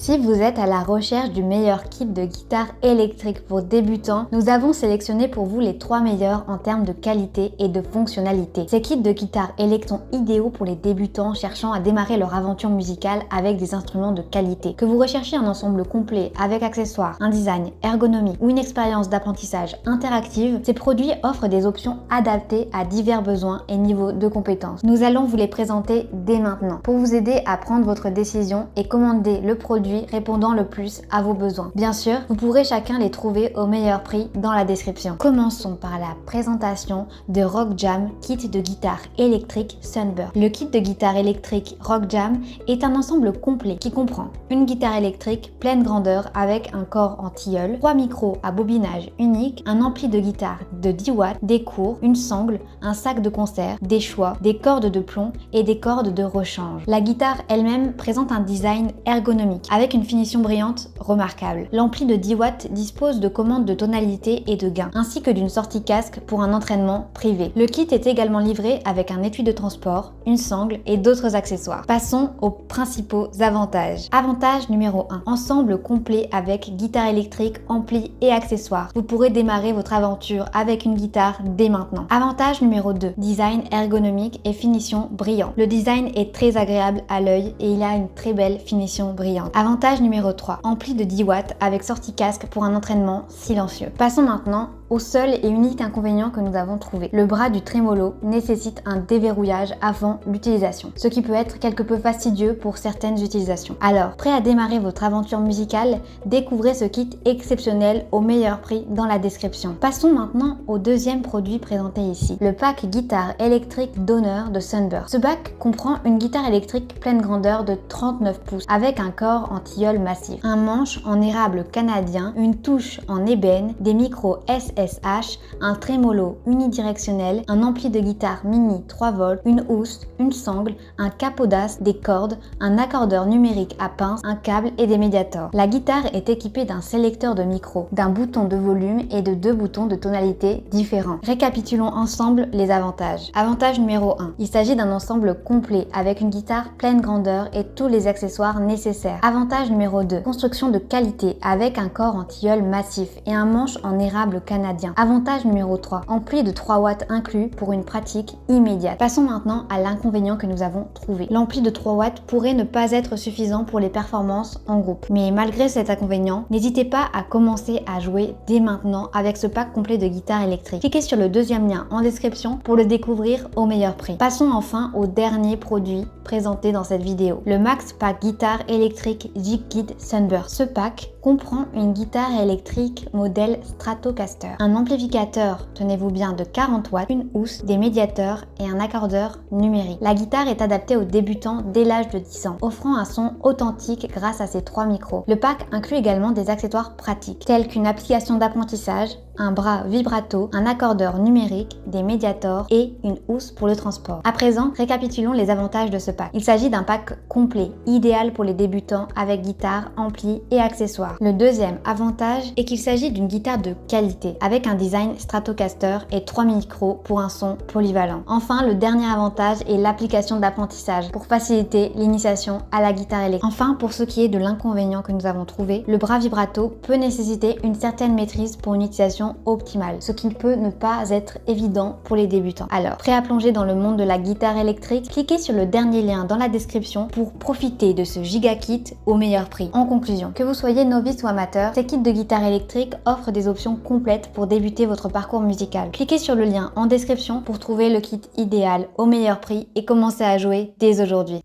Si vous êtes à la recherche du meilleur kit de guitare électrique pour débutants, nous avons sélectionné pour vous les 3 meilleurs en termes de qualité et de fonctionnalité. Ces kits de guitare électrique sont idéaux pour les débutants cherchant à démarrer leur aventure musicale avec des instruments de qualité. Que vous recherchiez un ensemble complet avec accessoires, un design ergonomique ou une expérience d'apprentissage interactive, ces produits offrent des options adaptées à divers besoins et niveaux de compétences. Nous allons vous les présenter dès maintenant pour vous aider à prendre votre décision et commander le produit répondant le plus à vos besoins. Bien sûr, vous pourrez chacun les trouver au meilleur prix dans la description. Commençons par la présentation de Rock Jam Kit de guitare électrique Sunburst. Le kit de guitare électrique Rock Jam est un ensemble complet qui comprend une guitare électrique pleine grandeur avec un corps en tilleul, 3 micros à bobinage unique, un ampli de guitare de 10 watts, des cours, une sangle, un sac de concert, des choix, des cordes de plomb et des cordes de rechange. La guitare elle-même présente un design ergonomique avec une finition brillante remarquable. L'ampli de 10 watts dispose de commandes de tonalité et de gain, ainsi que d'une sortie casque pour un entraînement privé. Le kit est également livré avec un étui de transport, une sangle et d'autres accessoires. Passons aux principaux avantages. Avantage numéro 1. Ensemble complet avec guitare électrique, ampli et accessoires. Vous pourrez démarrer votre aventure avec une guitare dès maintenant. Avantage numéro 2. Design ergonomique et finition brillante. Le design est très agréable à l'œil et il a une très belle finition brillante. Avantage numéro 3. Ampli de 10 watts avec sortie casque pour un entraînement silencieux. Passons maintenant au seul et unique inconvénient que nous avons trouvé. Le bras du trémolo nécessite un déverrouillage avant l'utilisation, ce qui peut être quelque peu fastidieux pour certaines utilisations. Alors, prêt à démarrer votre aventure musicale? Découvrez ce kit exceptionnel au meilleur prix dans la description. Passons maintenant au deuxième produit présenté ici, le pack guitare électrique d'honneur de Sunburst. Ce pack comprend une guitare électrique pleine grandeur de 39 pouces avec un corps en tilleul massif, un manche en érable canadien, une touche en ébène, des micros SSH, un trémolo unidirectionnel, un ampli de guitare mini 3 volts, une housse, une sangle, un capodastre, des cordes, un accordeur numérique à pince, un câble et des médiators. La guitare est équipée d'un sélecteur de micro, d'un bouton de volume et de 2 boutons de tonalité différents. Récapitulons ensemble les avantages. Avantage numéro 1. Il s'agit d'un ensemble complet avec une guitare pleine grandeur et tous les accessoires nécessaires. Avantage numéro 2. Construction de qualité avec un corps en tilleul massif et un manche en érable canadien. Avantage numéro 3. Ampli de 3 watts inclus pour une pratique immédiate. Passons maintenant à l'inconvénient que nous avons trouvé. L'ampli de 3 watts pourrait ne pas être suffisant pour les performances en groupe. Mais malgré cet inconvénient, n'hésitez pas à commencer à jouer dès maintenant avec ce pack complet de guitare électrique. Cliquez sur le deuxième lien en description pour le découvrir au meilleur prix. Passons enfin au dernier produit présenté dans cette vidéo, le Max Pack Guitare Électrique G-Kit Sunburst. Ce pack comprend une guitare électrique modèle Stratocaster, un amplificateur, tenez-vous bien, de 40 watts, une housse, des médiateurs et un accordeur numérique. La guitare est adaptée aux débutants dès l'âge de 10 ans, offrant un son authentique grâce à ses 3 micros. Le pack inclut également des accessoires pratiques, tels qu'une application d'apprentissage, un bras vibrato, un accordeur numérique, des médiators et une housse pour le transport. À présent, récapitulons les avantages de ce pack. Il s'agit d'un pack complet, idéal pour les débutants avec guitare, ampli et accessoires. Le deuxième avantage est qu'il s'agit d'une guitare de qualité, avec un design Stratocaster et 3 micros pour un son polyvalent. Enfin, le dernier avantage est l'application d'apprentissage pour faciliter l'initiation à la guitare électrique. Enfin, pour ce qui est de l'inconvénient que nous avons trouvé, le bras vibrato peut nécessiter une certaine maîtrise pour une utilisation optimale, ce qui peut ne pas être évident pour les débutants. Alors, prêt à plonger dans le monde de la guitare électrique? Cliquez sur le dernier lien dans la description pour profiter de ce giga kit au meilleur prix. En conclusion, que vous soyez novice ou amateur, ces kits de guitare électrique offrent des options complètes pour débuter votre parcours musical. Cliquez sur le lien en description pour trouver le kit idéal au meilleur prix et commencer à jouer dès aujourd'hui.